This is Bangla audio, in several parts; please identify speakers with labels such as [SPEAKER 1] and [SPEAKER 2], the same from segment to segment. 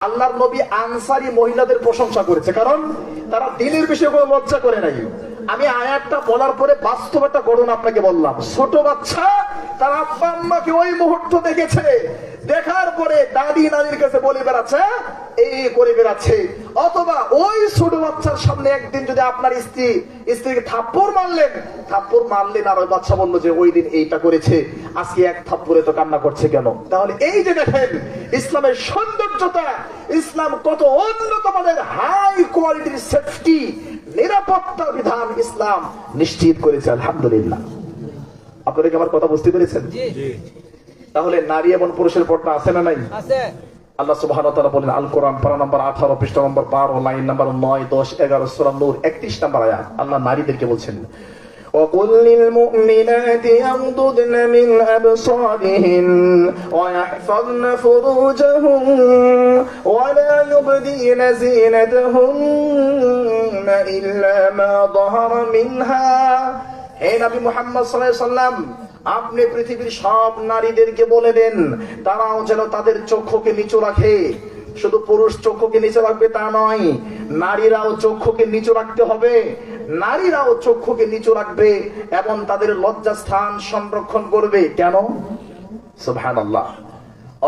[SPEAKER 1] আল্লাহর নবী আনসারী মহিলাদের প্রশংসা করেছে, কারণ তারা দিনের বিষয়ে কোনো লজ্জা করে নাই। আমি আয়াতটা বলার পরে বাস্তব একটা ঘটনা আপনাকে বললাম। ছোট বাচ্চা তার আব্বা আম্মাকে ওই মুহূর্ত দেখেছে, দেখার পরে দাদি নানির কাছে বলে বেড়াচ্ছে, এই করে বেড়াচ্ছে। অথবা ওই ছোট বাচ্চার সামনে একদিন যদি আপনার স্ত্রীকে থাপ্পড় মারলেন আর ওই বাচ্চা বললো যে ওই দিন এইটা করেছে, আজকে এক থাপ্পড়ে তো কান্না করছে কেন? তাহলে এই যে দেখেন ইসলামের সৌন্দর্যতা, ইসলাম কত উন্নত মানের হাই কোয়ালিটির সেফটি নিরাপত্তার বিধান ইসলাম নিশ্চিত করেছে। আলহামদুলিল্লাহ। আপনারা কি আমার কথা বুঝতে পেরেছেন? তাহলে নারী এবং পুরুষের পর্দা আছে না নাই? আল্লাহ সুবহানাহু ওয়া তাআলা বলেন, আল কোরআন পারা নম্বর 18 পৃষ্ঠা নম্বর 12 লাইন নম্বর 9, 10, 11 সূরা নূর 31 নম্বর আয়াত। আল্লাহ নারীদেরকে বলছেন, وَقُلْ لِلْمُؤْمِنَاتِ يَغْضُضْنَ مِنْ أَبْصَارِهِنَّ وَيَحْفَظْنَ فُرُوجَهُنَّ وَلَا يُبْدِينَ زِينَتَهُنَّ إِلَّا مَا ظَهَرَ مِنْهَا। হে নবী মুহাম্মদ সাল্লাল্লাহু আলাইহি ওয়াসাল্লাম, আপনি পৃথিবীর সব নারীদেরকে বলে দেন তারাও যেন তাদের চক্ষুকে নিচু রাখে। শুধু পুরুষ চক্ষুকে নিচু রাখবে তা নয়, নারীরাও চক্ষুকে নিচু রাখতে হবে। নারীরাও চক্ষুকে নিচু রাখবে এবং তাদের লজ্জাস্থান সংরক্ষণ করবে। কেন? সুবহানাল্লাহ।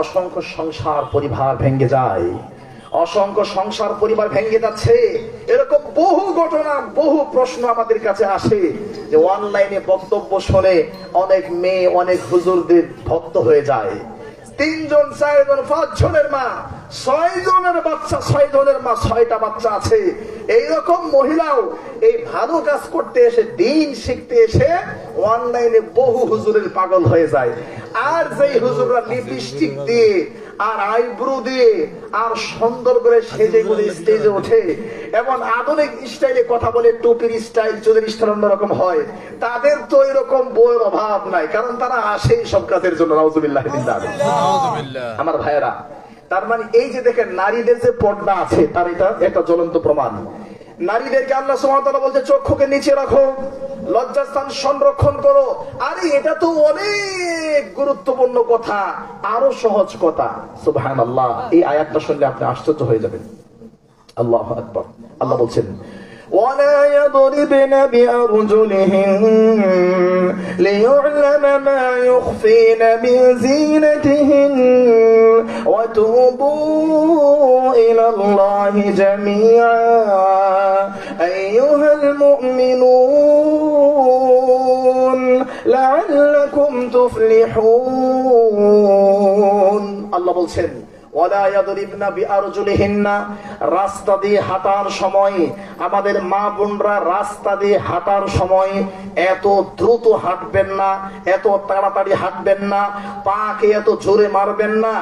[SPEAKER 1] অসংখ্য সংসার পরিবার ভেঙে যায়, অসংখ্য সংসার পরিবার ভেঙে যাচ্ছে। এরকম বহু ঘটনা, বহু প্রশ্ন আমাদের কাছে আসে যে অনলাইনে বক্তব্য শুনে অনেক মেয়ে অনেক হুজুরদের ভক্ত হয়ে যায়। 3 জন 4 জন 5 জনের মা, 6 জনের বাচ্চা, 6 জনের মা 6টা বাচ্চা আছে। এইরকম মহিলাও এই ভালো কাজ করতে এসে, দিন শিখতে এসে অনলাইনে বহু হুজুরের পাগল হয়ে যায়। আর যেই হুজুররা লিপস্টিক দিয়ে আর আইব্রো দিয়ে আর সুন্দর করে সেজে গুলে স্টেজে ওঠে এবং আধুনিক স্টাইলে কথা বলে, টুপির স্টাইল, চুলের স্টাইল অন্যরকম হয়, তাদের তো এরকম বইয়ের অভাব নাই, কারণ তারা আসে সব কাজের জন্য। নাউজুবিল্লাহ। আমার ভাইয়েরা, তার মানে এই যে দেখেন নারীদের যে পর্দা আছে তার এটা একটা জ্বলন্ত প্রমাণ। নারীদেরকে আল্লাহ সুবহানাহু ওয়া তাআলা বলছে চক্ষুকে নিচে রাখো, লজ্জাস্থান সংরক্ষণ করো। আরে এটা তো অনেক গুরুত্বপূর্ণ কথা, আরো সহজ কথা। সুবহানাল্লাহ। এই আয়াতটা শুনলে আপনি আশ্চর্য হয়ে যাবেন। আল্লাহু আকবার। আল্লাহ বলছেন, وَلَا يَضْرِبْنَ بِأَرْجُلِهِنَّ لِيُعْلَمَ مَا يُخْفِينَ مِنْ زِينَتِهِنَّ وَتُوبُوا إِلَى اللَّهِ جَمِيعًا أَيُّهَا الْمُؤْمِنُونَ لَعَلَّكُمْ تُفْلِحُونَ। আল্লাহ বলছেন, ওয়ালা ইয়াদরিবনা বিআরজুলিহিন্না, রাস্তা দিয়ে হাঁটার সময় আমাদের মা বোনরা রাস্তা দিয়ে হাঁটার সময় এত দ্রুত হাঁটবেন না, এত তাড়াতাড়ি হাঁটবেন না, পাকে এত জোরে মারবেন না,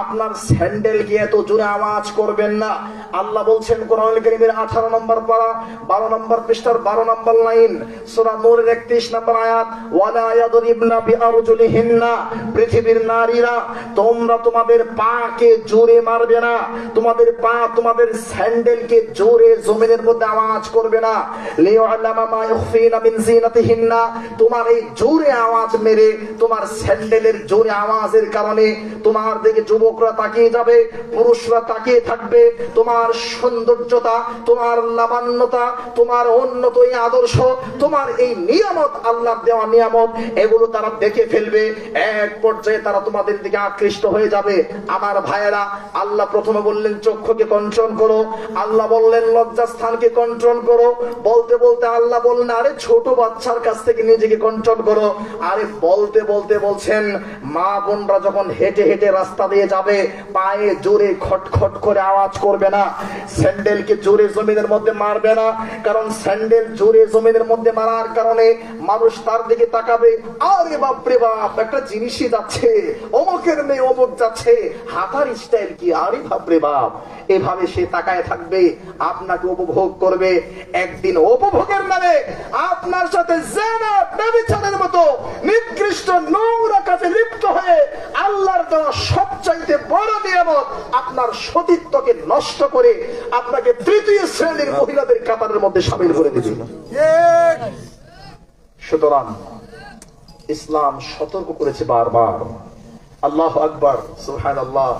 [SPEAKER 1] আপনার স্যান্ডেলকে এত জোরে আওয়াজ করবেন না। আল্লাহ বলছেন কোরআনুল কারীমের 18 নম্বর পারা 12 নম্বর পৃষ্ঠার 12 নম্বর লাইন, সূরা নূরের 31 নম্বর আয়াত, ওয়ালা ইয়াদরিবনা বিআরজুলিহিন্না, পৃথিবীর নারীরা তোমরা তোমাদের পাকে জোরে মারবে না, তোমাদের পা, তোমাদের স্যান্ডেলকে জোরে জমিনের মধ্যে আওয়াজ করবে না। লিউআলামা মা ইখফিনা মিন জিনাতিহিন্না, তোমার এই জোরে আওয়াজ মেরে, তোমার স্যান্ডেলের জোরে আওয়াজের কারণে তোমার দিকে যুবকরা তাকিয়ে যাবে, পুরুষরা তাকিয়ে থাকবে। তোমার সৌন্দর্যতা, তোমার লাবণ্যতা, তোমার উন্নত এই আদর্শ, তোমার এই নিয়ামত, আল্লাহ দেওয়া নিয়ামত, এগুলো তারা দেখে ফেলবে। এক পর্যায়ে তারা তোমাদের দিকে আকৃষ্ট হয়ে যাবে। আমার ভাইয়েরা, আল্লাহ প্রথমে বললেন চক্ষুকে কন্ট্রোল করো, আল্লাহ বললেন লজ্জাস্থানকে কন্ট্রোল করো। বলতে বলতে আল্লাহ বললেন আরে ছোট বাচ্চার কাছ থেকে নিজেকে কন্ট্রোল করো। আরে বলতে বলতে বলছেন মা বোনরা যখন হেঁটে হেঁটে রাস্তা দিয়ে যাবে, পায়ে জোরে খটখট করে আওয়াজ করবে না, স্যান্ডেলকে জোরে জমিনের মধ্যে মারবে না, কারণ স্যান্ডেল জোরে জমিনের মধ্যে মারার কারণে মানুষ তার দিকে তাকাবে, আরে বাপরে বাপ, একটা জিনিসই যাচ্ছে, অমুকের মেয়ে অমুক যাচ্ছে, হাঁটার স্টাইল কি, আরে বাপরে বাপ। এভাবে সে তাকায় থাকবে, আপনাকে উপভোগ করবে। একদিন উপভোগের নামে আপনার সাথে জিনা ব্যভিচারের মতো নিকৃষ্ট নোংরা কাজে লিপ্ত হয়ে আল্লাহর দেওয়া সবচাইতে বড় নিয়ামত আপনার সতীত্বকে নষ্ট করে আপনাকে তৃতীয় শ্রেণীর মহিলাদের কাতারের মধ্যে শামিল করে দিবে। সুতরাং ইসলাম সতর্ক করেছে বারবার। আল্লাহু আকবার, সুবহানাল্লাহ।